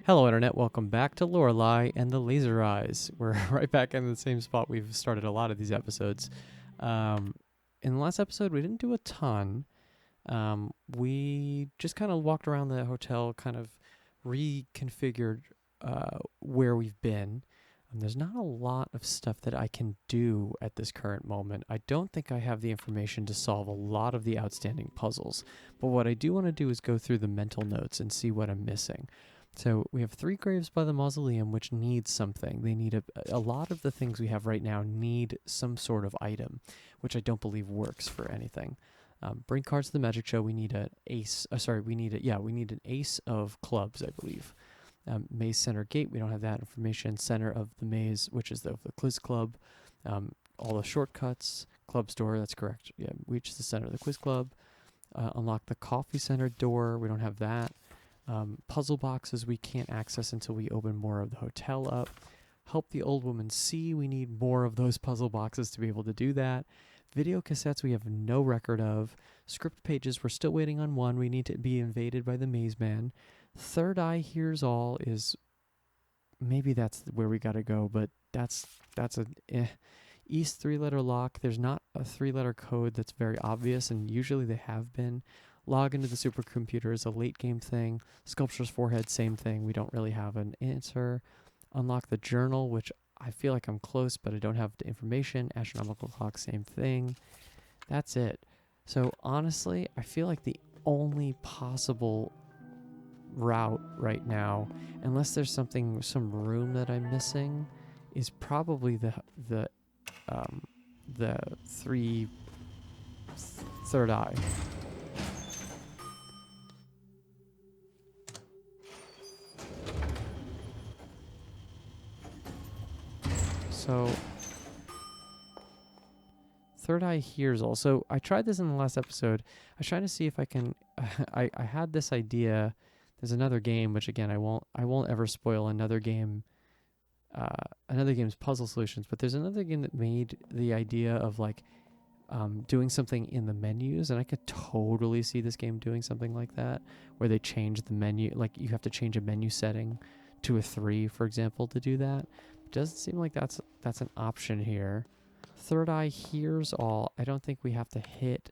Hello, Internet. Welcome back to Lorelei and the Laser Eyes. We're right back in the same spot we've started a lot of these episodes. In the last episode, we didn't do a ton. We just kind of walked around the hotel, kind of reconfigured where we've been. There's not a lot of stuff that I can do at this current moment. I don't think I have the information to solve a lot of the outstanding puzzles. But what I do want to do is go through the mental notes and see what I'm missing. So we have 3 graves by the mausoleum, which need something. They need a lot of the things we have right now need some sort of item, which I don't believe works for anything. Bring cards to the magic show. We need an ace. We need an ace of clubs, I believe. Maze center gate. We don't have that information. Center of the maze, which is the quiz club. All the shortcuts. Club store. That's correct. Yeah, reach the center of the quiz club. Unlock the coffee center door. We don't have that. Puzzle boxes we can't access until we open more of the hotel up. Help the old woman see. We need more of those puzzle boxes to be able to do that. Video cassettes we have no record of. Script pages, we're still waiting on one. We need to be invaded by the maze man. Third eye hears all is... Maybe that's where we gotta go, but that's a... East 3-letter lock. There's not a 3-letter code that's very obvious, and usually they have been. Log into the supercomputer is a late game thing. Sculpture's forehead, same thing. We don't really have an answer. Unlock the journal, which I feel like I'm close, but I don't have the information. Astronomical clock, same thing. That's it. So honestly, I feel like the only possible route right now, unless there's some room that I'm missing, is probably the third eye. So, third eye hears all. So I tried this in the last episode. I was trying to see if I can. I had this idea. There's another game, which again I won't ever spoil another game. Another game's puzzle solutions, but there's another game that made the idea of like doing something in the menus, and I could totally see this game doing something like that, where they change the menu. Like you have to change a menu setting to a 3, for example, to do that. Doesn't seem like that's an option here. Third eye hears all. I don't think we have to hit.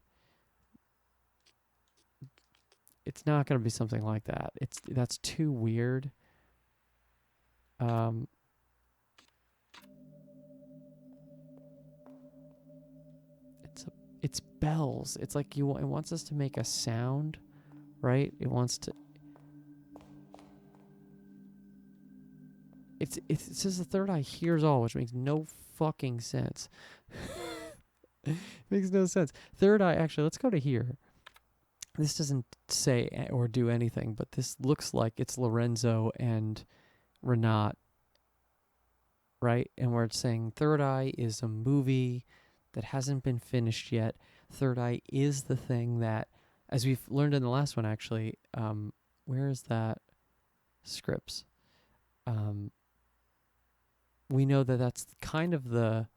It's not going to be something like that. That's too weird. It's bells. It's like it wants us to make a sound, right? It wants to. It says the third eye hears all, which makes no fucking sense. Makes no sense. Third eye, actually, let's go to here. This doesn't say or do anything, but this looks like it's Lorenzo and Renat, right? And where it's saying Third Eye is a movie that hasn't been finished yet. Third Eye is the thing that, as we've learned in the last one, actually, where is that? Scripts. We know that that's kind of the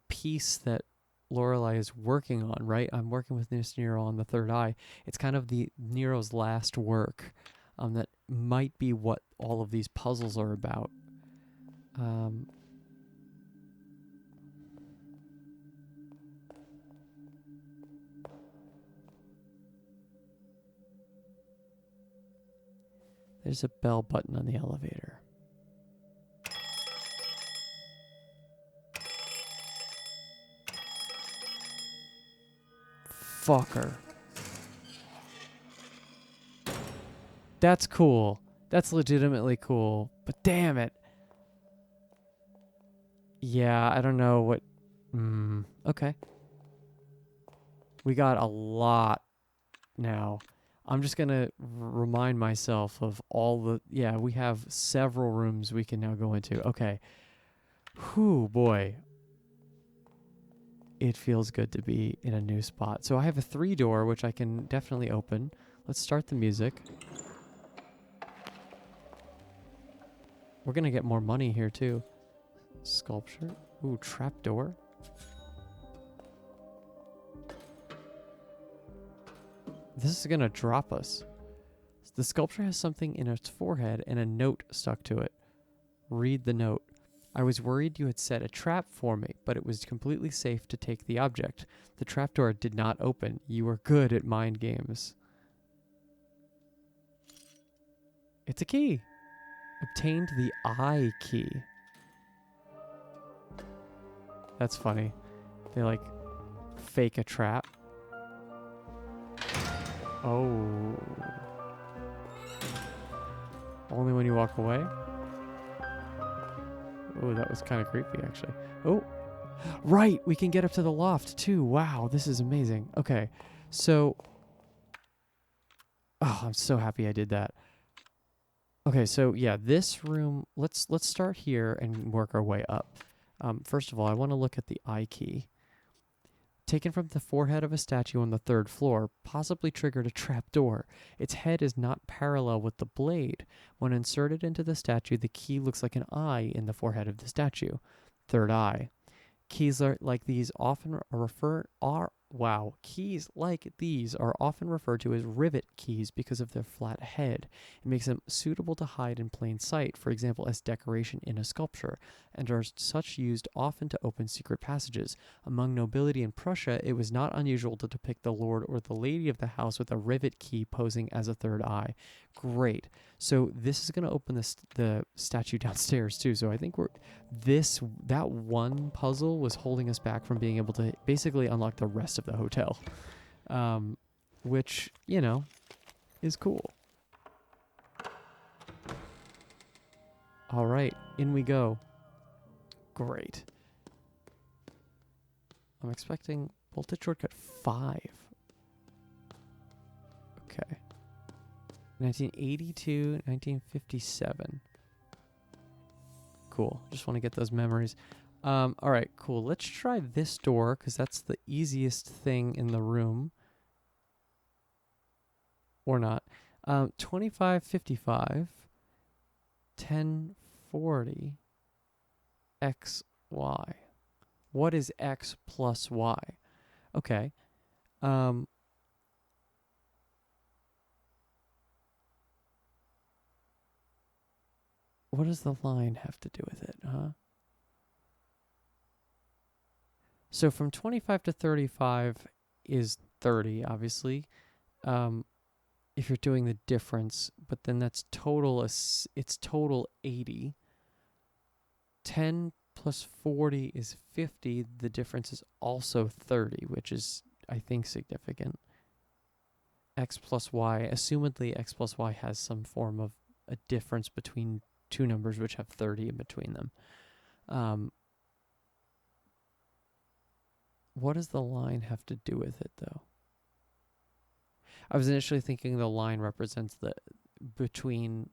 piece that Lorelei is working on, right? I'm working with Nero on the third eye. It's kind of the Nero's last work that might be what all of these puzzles are about. There's a bell button on the elevator. Fucker. That's cool. That's legitimately cool. But damn it. Yeah, I don't know what... okay. We got a lot now. I'm just going to remind myself of all the... Yeah, we have several rooms we can now go into. Okay. Whew, boy. It feels good to be in a new spot. So I have a 3-door, which I can definitely open. Let's start the music. We're going to get more money here, too. Sculpture. Ooh, trapdoor. This is going to drop us. The sculpture has something in its forehead and a note stuck to it. Read the note. I was worried you had set a trap for me, but it was completely safe to take the object. The trapdoor did not open. You were good at mind games. It's a key. Obtained the eye key. That's funny. They like fake a trap. Oh. Only when you walk away? Oh, that was kind of creepy, actually. Oh, right. We can get up to the loft, too. Wow, this is amazing. Okay, so... Oh, I'm so happy I did that. Okay, so yeah, this room... Let's start here and work our way up. First of all, I want to look at the eye key. Taken from the forehead of a statue on the 3rd floor, possibly triggered a trap door. Its head is not parallel with the blade. When inserted into the statue, the key looks like an eye in the forehead of the statue. 3rd eye. Keys like these are often referred to as rivet keys because of their flat head. It makes them suitable to hide in plain sight, for example, as decoration in a sculpture, and are such used often to open secret passages. Among nobility in Prussia, it was not unusual to depict the lord or the lady of the house with a rivet key posing as a 3rd eye. Great. So this is going to open the statue downstairs too. So I think that one puzzle was holding us back from being able to basically unlock the rest of the hotel, which, you know, is cool. All right, in we go. Great. I'm expecting voltage shortcut 5. Okay. 1982, 1957. Cool. Just want to get those memories. All right, cool. Let's try this door because that's the easiest thing in the room. Or not. 2555, 1040, XY. What is X plus Y? Okay. What does the line have to do with it, huh? So from 25 to 35 is 30, obviously. If you're doing the difference, but then that's total, it's total 80. 10 plus 40 is 50. The difference is also 30, which is, I think, significant. X plus Y, assumedly X plus Y has some form of a difference between two numbers which have 30 in between them. What does the line have to do with it, though? I was initially thinking the line represents the between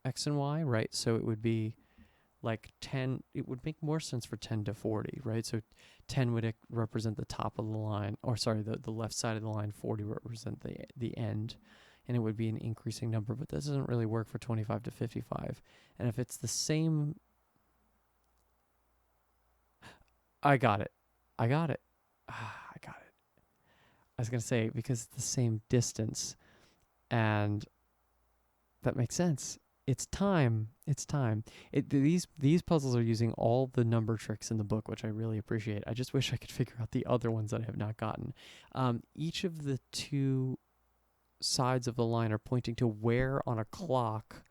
X and Y, right? So it would be like 10. It would make more sense for 10 to 40, right? So 10 would represent the top of the line, or sorry, the left side of the line. 40 would represent the end, and it would be an increasing number. But this doesn't really work for 25 to 55. And if it's the same, I got it. I got it. I was going to say, because it's the same distance, and that makes sense. It's time. These puzzles are using all the number tricks in the book, which I really appreciate. I just wish I could figure out the other ones that I have not gotten. Each of the two sides of the line are pointing to where on a clock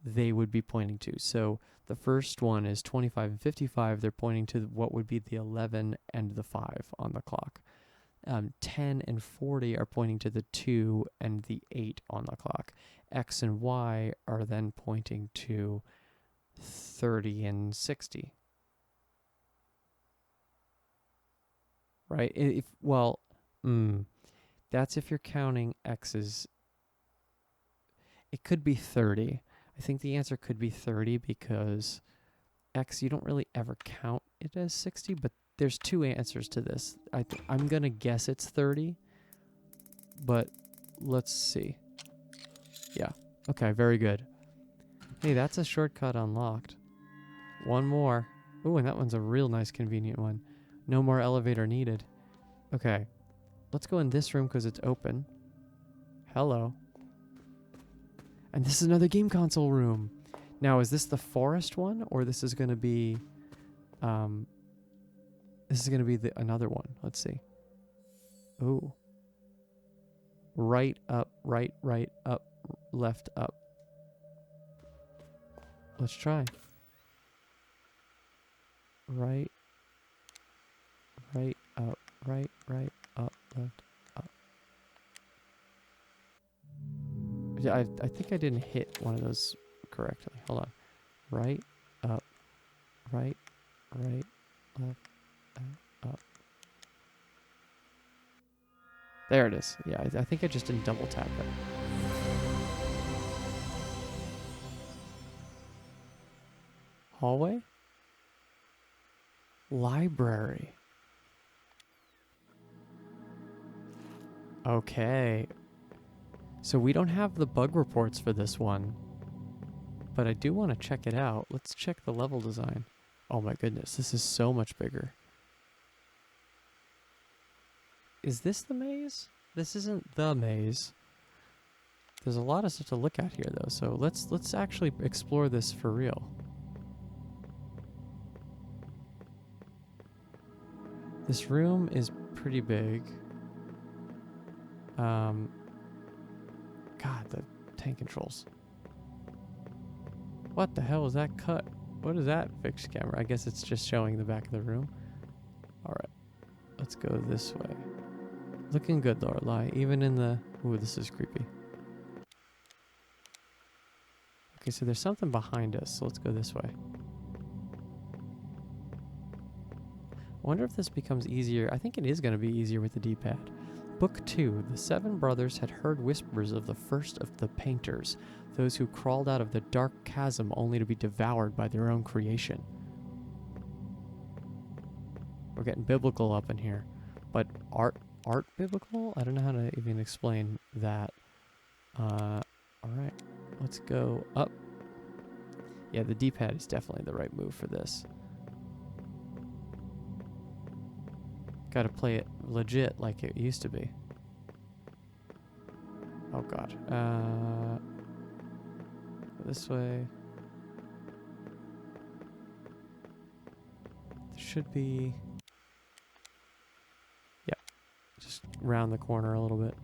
they would be pointing to. So the first one is 25 and 55. They're pointing to what would be the 11 and the 5 on the clock. 10 and 40 are pointing to the 2 and the 8 on the clock. X and Y are then pointing to 30 and 60. Right? That's if you're counting X's. It could be 30. I think the answer could be 30 because X, you don't really ever count it as 60, but there's two answers to this. I'm going to guess it's 30, but let's see. Yeah. Okay, very good. Hey, that's a shortcut unlocked. One more. Ooh, and that one's a real nice, convenient one. No more elevator needed. Okay. Let's go in this room because it's open. Hello. And this is another game console room. Now, is this the forest one, or this is going to be, another one? Let's see. Ooh. Right, up, right, up, left, up. Let's try. Right, up, right, up, left, up. Yeah, I think I didn't hit one of those correctly. Hold on. Right, up, right, left, up. There it is. Yeah, I think I just didn't double tap it. Hallway? Library. Okay. So we don't have the bug reports for this one, but I do want to check it out. Let's check the level design. Oh my goodness, this is so much bigger. Is this the maze? This isn't the maze. There's a lot of stuff to look at here though, so let's actually explore this for real. This room is pretty big. God, the tank controls. What the hell is that cut? What is that fixed camera? I guess it's just showing the back of the room. Alright, let's go this way. Looking good, Lorelei, even in the... Ooh, this is creepy. Okay, so there's something behind us, so let's go this way. I wonder if this becomes easier. I think it is going to be easier with the D-pad. Book 2. The 7 brothers had heard whispers of the first of the painters, those who crawled out of the dark chasm only to be devoured by their own creation. We're getting biblical up in here. But art biblical? I don't know how to even explain that. Alright, let's go up. Yeah, the D-pad is definitely the right move for this. Gotta play it legit like it used to be. Oh god. This way. There should be... Yeah. Just round the corner a little bit.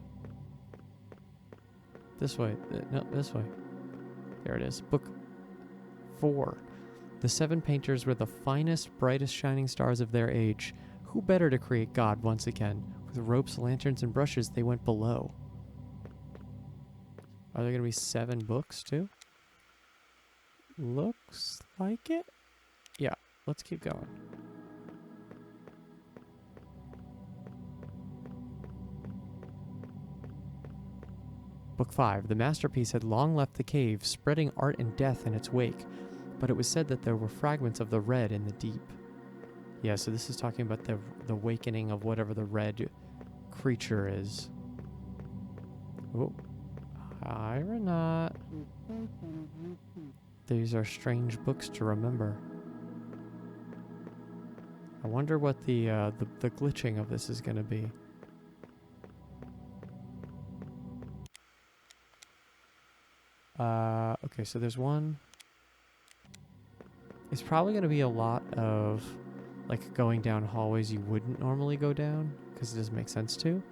This way. No, this way. There it is. Book 4. The 7 painters were the finest, brightest shining stars of their age. Who better to create God once again? With ropes, lanterns, and brushes, they went below. Are there going to be 7 books, too? Looks like it. Yeah, let's keep going. Book 5. The masterpiece had long left the cave, spreading art and death in its wake, but it was said that there were fragments of the red in the deep. Yeah, so this is talking about the awakening of whatever the red creature is. Oh, hi, Renat. These are strange books to remember. I wonder what the glitching of this is going to be. Okay, so there's one. It's probably going to be a lot of like going down hallways you wouldn't normally go down, because it doesn't make sense to.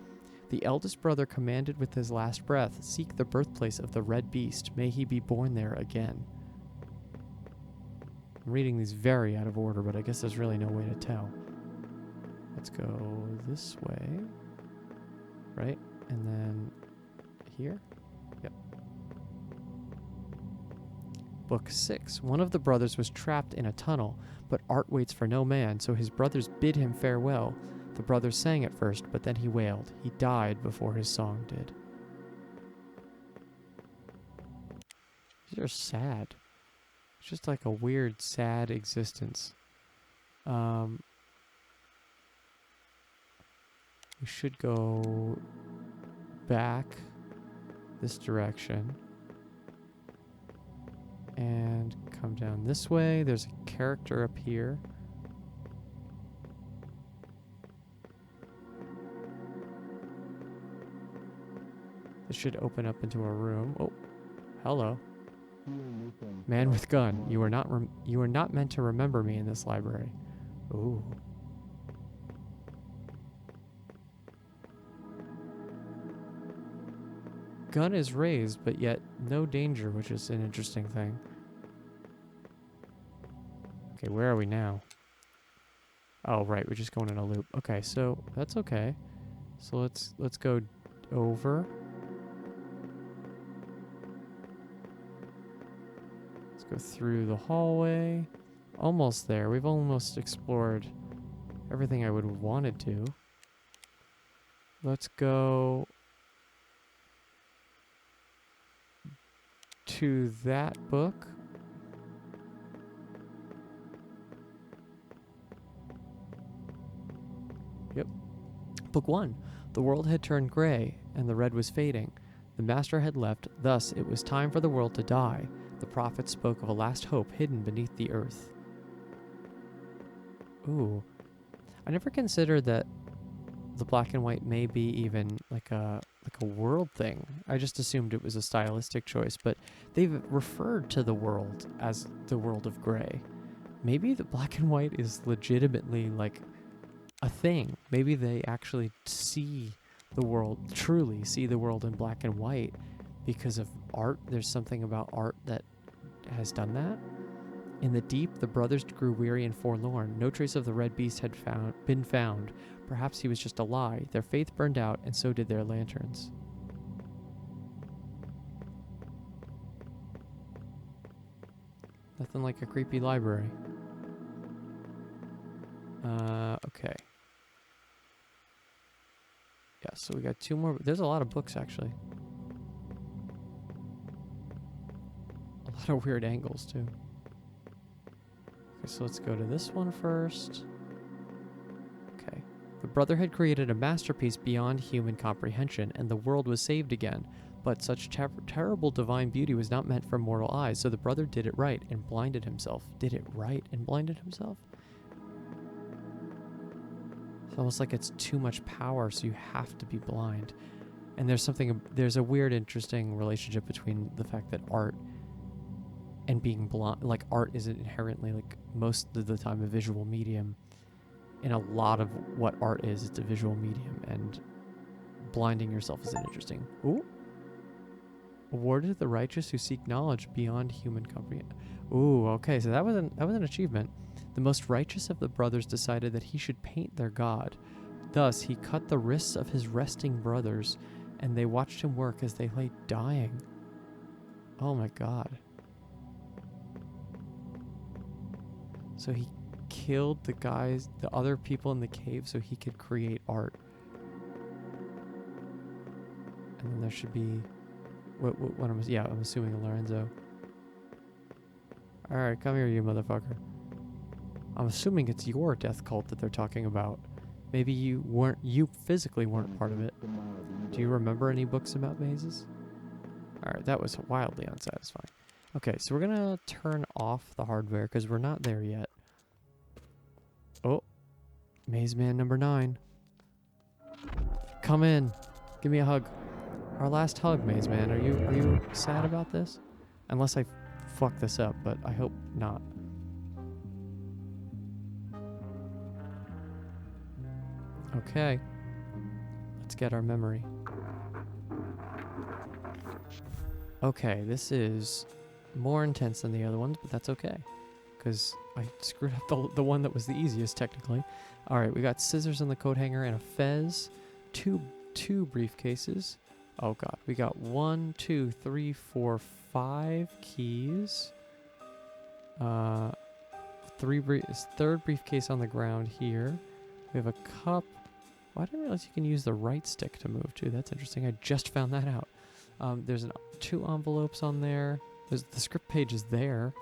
The eldest brother commanded with his last breath, "Seek the birthplace of the red beast. May he be born there again." I'm reading these very out of order, but I guess there's really no way to tell. Let's go this way. Right? And then here? Yep. Book 6. One of the brothers was trapped in a tunnel, but art waits for no man, so his brothers bid him farewell. The brothers sang at first, but then he wailed. He died before his song did. These are sad. It's just like a weird, sad existence. We should go back this direction and come down this way. There's a character up here. This should open up into a room. Oh, Hello. Man with gun. You are not meant to remember me in this library. Ooh. Gun is raised, but yet no danger, which is an interesting thing. Okay, where are we now? Oh, right, we're just going in a loop. Okay, so that's okay. So let's go over. Let's go through the hallway. Almost there. We've almost explored everything I would have wanted to. Let's go to that book. Yep. Book 1. The world had turned gray, and the red was fading. The master had left, thus it was time for the world to die. The prophet spoke of a last hope hidden beneath the earth. Ooh. I never considered that the black and white may be even like a world thing. I just assumed it was a stylistic choice, but they've referred to the world as the world of gray. Maybe the black and white is legitimately like a thing. Maybe they actually truly see the world in black and white because of art. There's something about art that has done that. In the deep, the brothers grew weary and forlorn. No trace of the red beast had been found. Perhaps he was just a lie. Their faith burned out, and so did their lanterns. Nothing like a creepy library. Okay. Yeah, so we got 2 more. There's a lot of books, actually. A lot of weird angles, too. Okay, so let's go to this one first. Okay. The brother had created a masterpiece beyond human comprehension, and the world was saved again. But such terrible divine beauty was not meant for mortal eyes, so the brother did it right and blinded himself. Did it right and blinded himself? It's almost like it's too much power, so you have to be blind. And there's a weird, interesting relationship between the fact that art and being blind, like art isn't inherently, like most of the time, a visual medium. In a lot of what art is, it's a visual medium, and blinding yourself is an interesting. Ooh. Awarded to the righteous who seek knowledge beyond human comprehension. Ooh, okay, so that was an achievement. The most righteous of the brothers decided that he should paint their god. Thus, he cut the wrists of his resting brothers, and they watched him work as they lay dying. Oh my god. So he killed the other people in the cave so he could create art. And then there should be... I'm assuming a Lorenzo. Alright, come here, you motherfucker. I'm assuming it's your death cult that they're talking about. Maybe you physically weren't part of it. Do you remember any books about mazes? Alright, that was wildly unsatisfying. Okay, so we're gonna turn off the hardware because we're not there yet. Oh, Maze Man number 9. Come in. Give me a hug. Our last hug, Maze Man. Are you sad about this? Unless I fuck this up, but I hope not. Okay. Let's get our memory. Okay, this is more intense than the other ones, but that's okay. Because I screwed up the one that was the easiest, technically. Alright, we got scissors in the coat hanger and a fez. Two briefcases. Oh god, we got 1, 2, 3, 4, 5 keys. Third briefcase on the ground here. We have a cup. Oh, I didn't realize you can use the right stick to move too. That's interesting. I just found that out. There's 2 envelopes on there. The script page is there.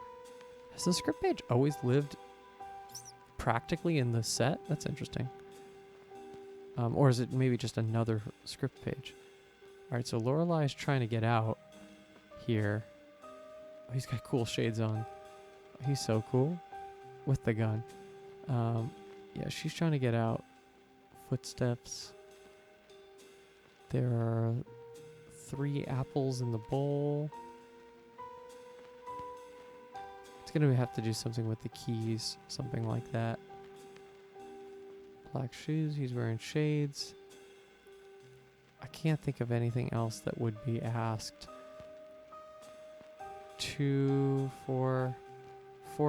Has the script page always lived practically in the set? That's interesting. Or is it maybe just another script page? Alright, so Lorelei is trying to get out here. Oh, he's got cool shades on. He's so cool. With the gun. Yeah, she's trying to get out. Footsteps. There are 3 apples in the bowl. It's going to have to do something with the keys. Something like that. Black shoes. He's wearing shades. I can't think of anything else that would be asked. 2, 4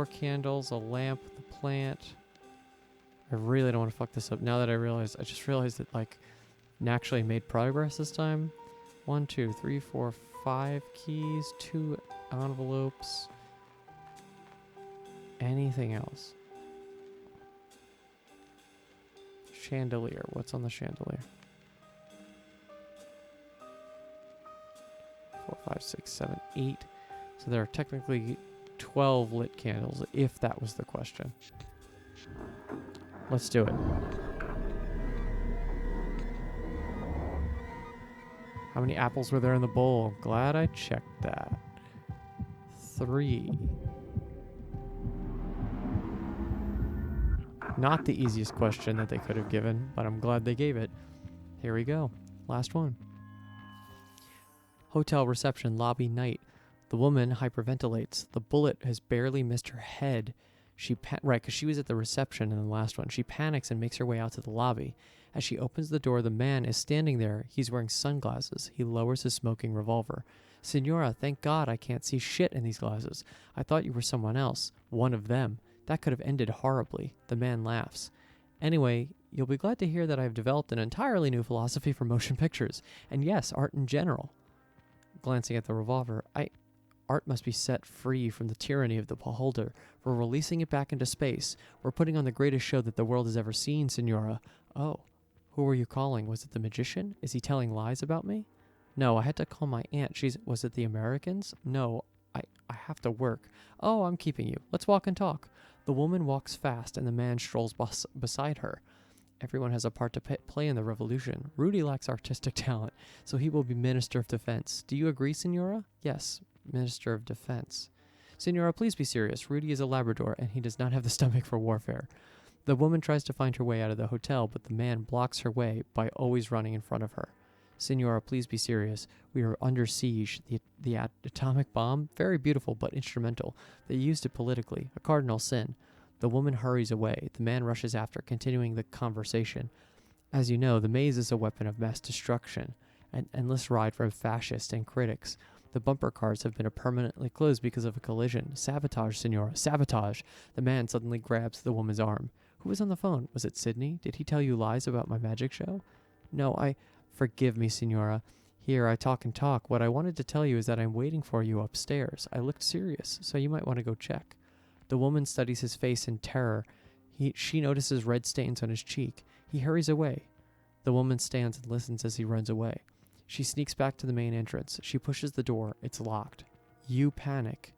candles, a lamp with a plant. I really don't want to fuck this up. Now that I just realized that, like, actually made progress this time. 1, 2, 3, 4, 5 keys, 2 envelopes. Anything else? Chandelier. What's on the chandelier? 4, 5, 6, 7, 8. So there are technically 12 lit candles, if that was the question. Let's do it. How many apples were there in the bowl? Glad I checked that. 3. Not the easiest question that they could have given, but I'm glad they gave it. Here we go. Last one. Hotel reception, lobby night. The woman hyperventilates. The bullet has barely missed her head. Right, because she was at the reception in the last one. She panics and makes her way out to the lobby. As she opens the door, the man is standing there. He's wearing sunglasses. He lowers his smoking revolver. Senora, thank God I can't see shit in these glasses. I thought you were someone else. One of them. That could have ended horribly. The man laughs. Anyway, you'll be glad to hear that I've developed an entirely new philosophy for motion pictures. And yes, art in general. Glancing at the revolver, art must be set free from the tyranny of the beholder. We're releasing it back into space. We're putting on the greatest show that the world has ever seen, Senora. Oh, who were you calling? Was it the magician? Is he telling lies about me? No, I had to call my aunt. Was it the Americans? No, I have to work. Oh, I'm keeping you. Let's walk and talk. The woman walks fast and the man strolls beside her. Everyone has a part to play in the revolution. Rudy lacks artistic talent, so he will be Minister of Defense. Do you agree, Senora? Yes, Minister of Defense. Senora, please be serious. Rudy is a Labrador, and he does not have the stomach for warfare. The woman tries to find her way out of the hotel, but the man blocks her way by always running in front of her. Senora, please be serious. We are under siege. The atomic bomb, very beautiful but instrumental. They used it politically, a cardinal sin. The woman hurries away. The man rushes after, continuing the conversation. As you know, the maze is a weapon of mass destruction, an endless ride for fascists and critics. The bumper cars have been permanently closed because of a collision. Sabotage, Senora, sabotage. The man suddenly grabs the woman's arm. Who was on the phone? Was it Sydney? Did he tell you lies about my magic show? No, Forgive me, Senora. Here, I talk and talk. What I wanted to tell you is that I'm waiting for you upstairs. I looked serious, so you might want to go check. The woman studies his face in terror. She notices red stains on his cheek. He hurries away. The woman stands and listens as he runs away. She sneaks back to the main entrance. She pushes the door. It's locked. You panic.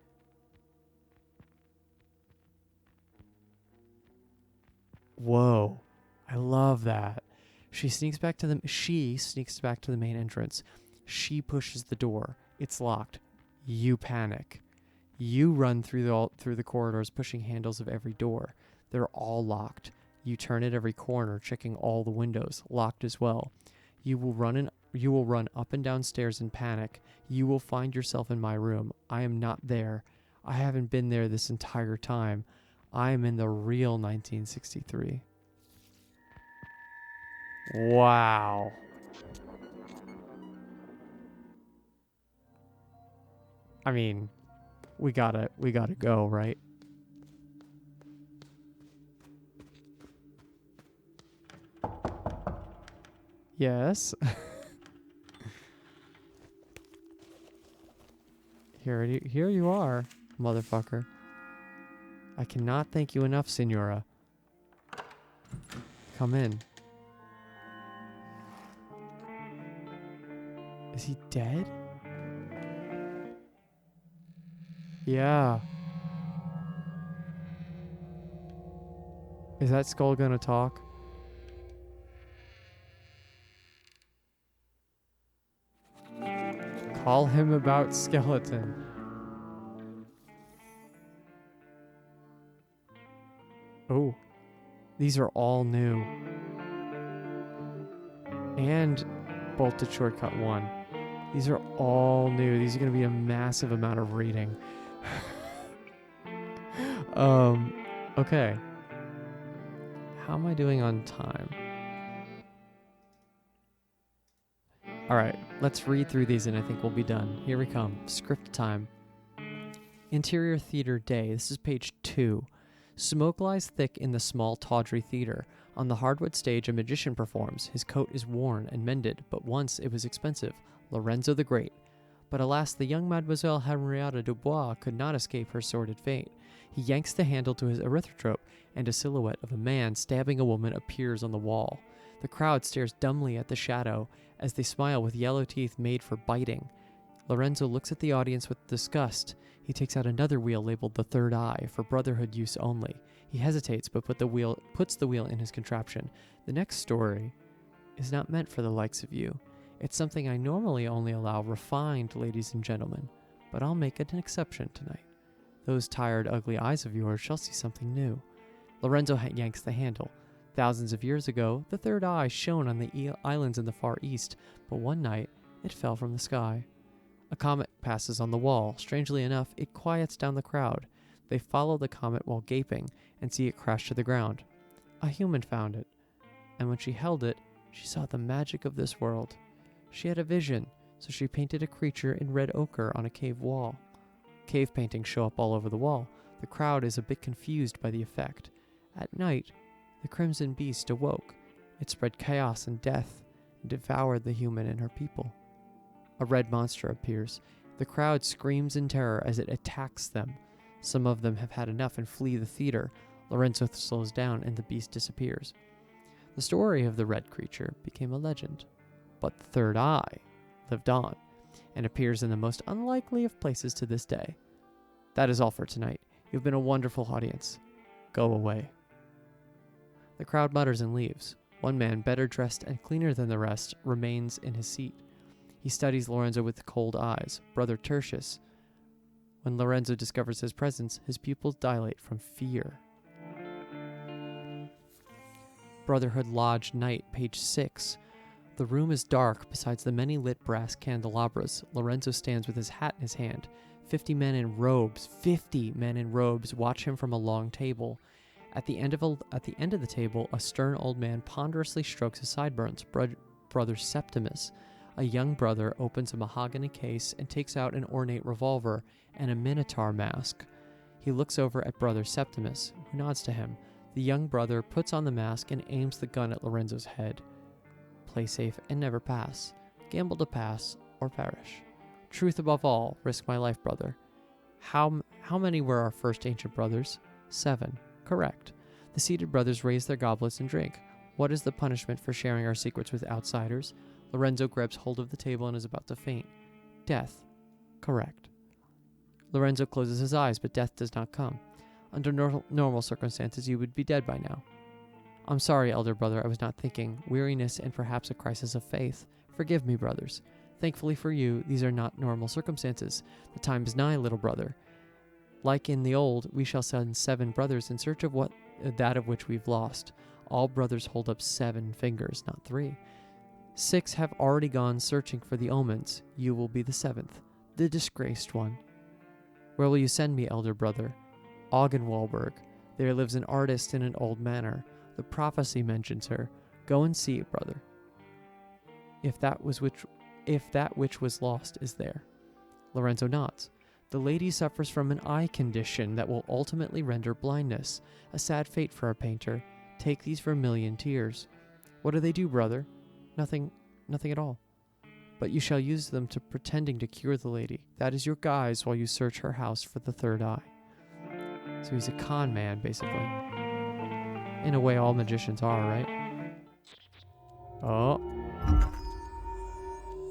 Whoa. I love that. She sneaks back to the main entrance. She pushes the door. It's locked. You panic. You run through the corridors, pushing handles of every door. They're all locked. You turn at every corner, checking all the windows, locked as well. You will run up and down stairs in panic. You will find yourself in my room. I am not there. I haven't been there this entire time. I am in the real 1963. Wow. I mean, we gotta go, right? Yes. Here you are, motherfucker. I cannot thank you enough, Senora. Come in. Is he dead? Yeah. Is that skull gonna talk? Call him about skeleton. Oh. These are all new. And bolted shortcut 1. These are all new. These are going to be a massive amount of reading. Okay. How am I doing on time? All right, let's read through these and I think we'll be done. Here we come. Script time. Interior Theater Day. This is page 2. Smoke lies thick in the small, tawdry theater. On the hardwood stage, a magician performs. His coat is worn and mended, but once it was expensive. Lorenzo the Great. But alas, the young Mademoiselle Henrietta Dubois could not escape her sordid fate. He yanks the handle to his erythrope, and a silhouette of a man stabbing a woman appears on the wall. The crowd stares dumbly at the shadow as they smile with yellow teeth made for biting. Lorenzo looks at the audience with disgust. He takes out another wheel labeled the Third Eye, for brotherhood use only. He hesitates, but puts the wheel in his contraption. The next story is not meant for the likes of you. It's something I normally only allow refined ladies and gentlemen, but I'll make an exception tonight. Those tired, ugly eyes of yours shall see something new. Lorenzo yanks the handle. Thousands of years ago, the third eye shone on the islands in the Far East, but one night it fell from the sky. A comet passes on the wall. Strangely enough, it quiets down the crowd. They follow the comet while gaping and see it crash to the ground. A human found it, and when she held it, she saw the magic of this world. She had a vision, so she painted a creature in red ochre on a cave wall. Cave paintings show up all over the wall. The crowd is a bit confused by the effect. At night, the crimson beast awoke. It spread chaos and death and devoured the human and her people. A red monster appears. The crowd screams in terror as it attacks them. Some of them have had enough and flee the theater. Lorenzo slows down and the beast disappears. The story of the red creature became a legend, but the third eye lived on and appears in the most unlikely of places to this day. That is all for tonight. You've been a wonderful audience. Go away. The crowd mutters and leaves. One man, better dressed and cleaner than the rest, remains in his seat. He studies Lorenzo with cold eyes. Brother Tertius. When Lorenzo discovers his presence, his pupils dilate from fear. Brotherhood Lodge Night, page 6. The room is dark besides the many lit brass candelabras. Lorenzo stands with his hat in his hand. 50 men in robes watch him from a long table. At the end of the table, a stern old man ponderously strokes his sideburns. Brother Septimus, a young brother, opens a mahogany case and takes out an ornate revolver and a minotaur mask. He looks over at Brother Septimus, who nods to him. The young brother puts on the mask and aims the gun at Lorenzo's head. Play safe and never pass. Gamble to pass or perish. Truth above all, risk my life, brother. How many were our first ancient brothers? 7. Correct. The seated brothers raise their goblets and drink. What is the punishment for sharing our secrets with outsiders? Lorenzo grabs hold of the table and is about to faint. Death. Correct. Lorenzo closes his eyes, but death does not come. Under normal circumstances, you would be dead by now. I'm sorry, elder brother, I was not thinking. Weariness and perhaps a crisis of faith. Forgive me, brothers. Thankfully for you, these are not normal circumstances. The time is nigh, little brother. Like in the old, we shall send 7 brothers in search of that of which we've lost. All brothers hold up 7 fingers, not 3. 6 have already gone searching for the omens. You will be the 7th, the disgraced one. Where will you send me, elder brother? Augenwalberg. There lives an artist in an old manor. The prophecy mentions her. Go and see it, brother. If that which was lost is there. Lorenzo nods. The lady suffers from an eye condition that will ultimately render blindness. A sad fate for a painter. Take these vermilion tears. What do they do, brother? Nothing at all. But you shall use them to pretending to cure the lady. That is your guise while you search her house for the third eye. So he's a con man, basically. In a way, all magicians are, right? Oh.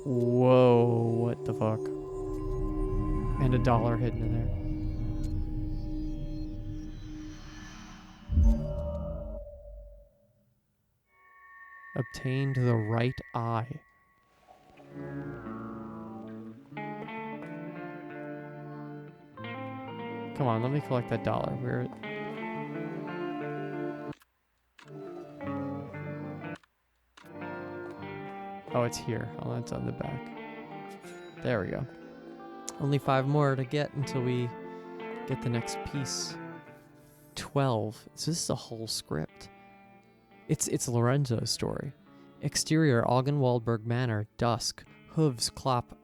Whoa, what the fuck? And $1 hidden in there. Obtained the right eye. Come on, let me collect that $1. Where? Oh, it's here. Oh, it's on the back. There we go. Only 5 more to get until we get the next piece. 12. So this is a whole script. It's Lorenzo's story. Exterior, Augenwaldberg Manor, dusk. Hooves clop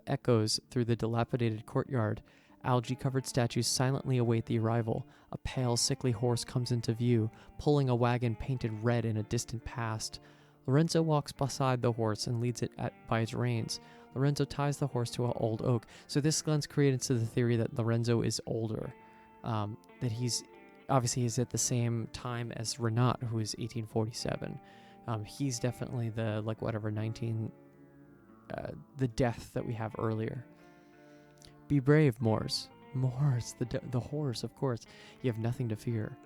echoes through the dilapidated courtyard. Algae-covered statues silently await the arrival. A pale, sickly horse comes into view, pulling a wagon painted red in a distant past. Lorenzo walks beside the horse and leads it by its reins. Lorenzo ties the horse to an old oak. So this lends credence to the theory that Lorenzo is older. That he's at the same time as Renat, who is 1847. He's definitely the, the death that we have earlier. Be brave, Moors. Moors, the horse, of course. You have nothing to fear.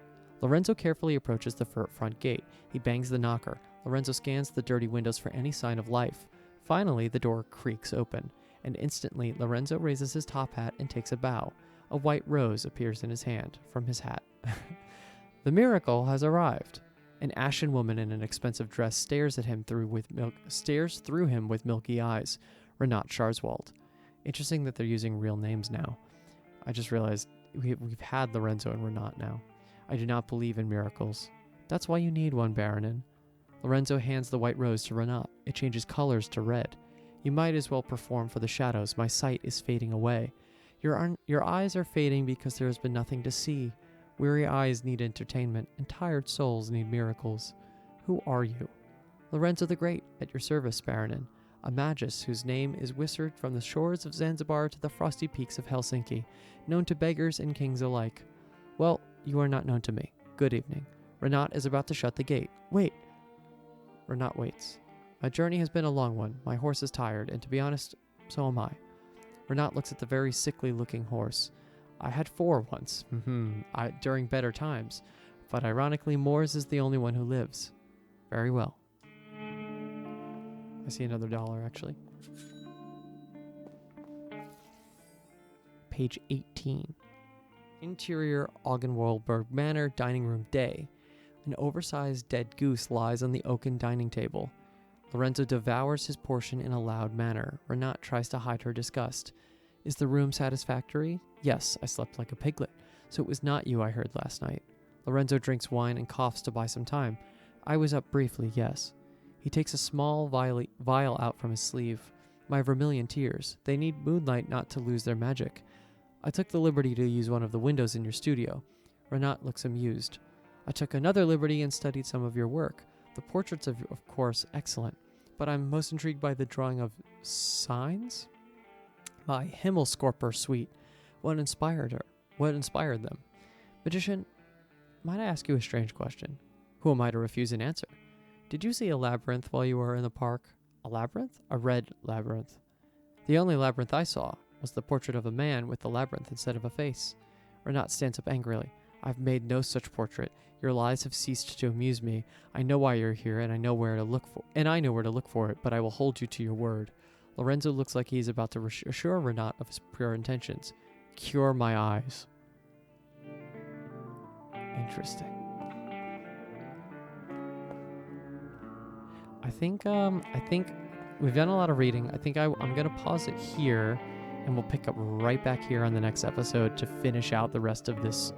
Lorenzo carefully approaches the front gate. He bangs the knocker. Lorenzo scans the dirty windows for any sign of life. Finally, the door creaks open, and instantly Lorenzo raises his top hat and takes a bow. A white rose appears in his hand from his hat. The miracle has arrived. An ashen woman in an expensive dress stares through him with milky eyes. Renat Scharzwald. Interesting that they're using real names now. I just realized we've had Lorenzo and Renat now. I do not believe in miracles. That's why you need one, Baronin. Lorenzo hands the white rose to Renat. It changes colors to red. You might as well perform for the shadows. My sight is fading away. Your eyes are fading because there has been nothing to see. Weary eyes need entertainment, and tired souls need miracles. Who are you? Lorenzo the Great, at your service, Baronin. A magus whose name is whispered from the shores of Zanzibar to the frosty peaks of Helsinki, known to beggars and kings alike. Well, you are not known to me. Good evening. Renat is about to shut the gate. Wait. Renat waits. My journey has been a long one. My horse is tired, and to be honest, so am I. Renat looks at the very sickly-looking horse. I had 4 once, during better times, but ironically, Moors is the only one who lives. Very well. I see another dollar, actually. Page 18. Interior, Augenwaldberg Manor, dining room day. An oversized dead goose lies on the oaken dining table. Lorenzo devours his portion in a loud manner. Renat tries to hide her disgust. Is the room satisfactory? Yes, I slept like a piglet. So it was not you I heard last night. Lorenzo drinks wine and coughs to buy some time. I was up briefly, yes. He takes a small vial out from his sleeve. My vermilion tears. They need moonlight not to lose their magic. I took the liberty to use one of the windows in your studio. Renat looks amused. I took another liberty and studied some of your work. The portraits of course, excellent. But I'm most intrigued by the drawing of signs? My Himmelskorper suite. What inspired them? Magician, might I ask you a strange question? Who am I to refuse an answer? Did you see a labyrinth while you were in the park? A labyrinth? A red labyrinth. The only labyrinth I saw was the portrait of a man with the labyrinth instead of a face. Renat stands up angrily. I've made no such portrait. Your lies have ceased to amuse me. I know why you're here, and I know where to look for it, but I will hold you to your word. Lorenzo looks like he is about to assure Renat of his pure intentions. Cure my eyes. Interesting. I think we've done a lot of reading. I think I'm going to pause it here, and we'll pick up right back here on the next episode to finish out the rest of this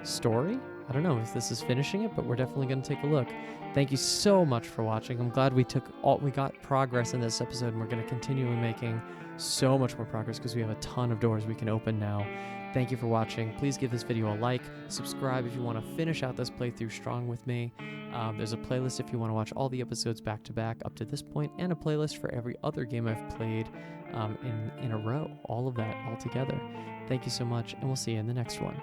story. I don't know if this is finishing it, but we're definitely going to take a look. Thank you so much for watching. I'm glad we got progress in this episode, and we're going to continue making so much more progress because we have a ton of doors we can open now. Thank you for watching. Please give this video a like, subscribe if you want to finish out this playthrough strong with me. There's a playlist if you want to watch all the episodes back to back up to this point, and a playlist for every other game I've played in a row. All of that all together. Thank you so much, and we'll see you in the next one.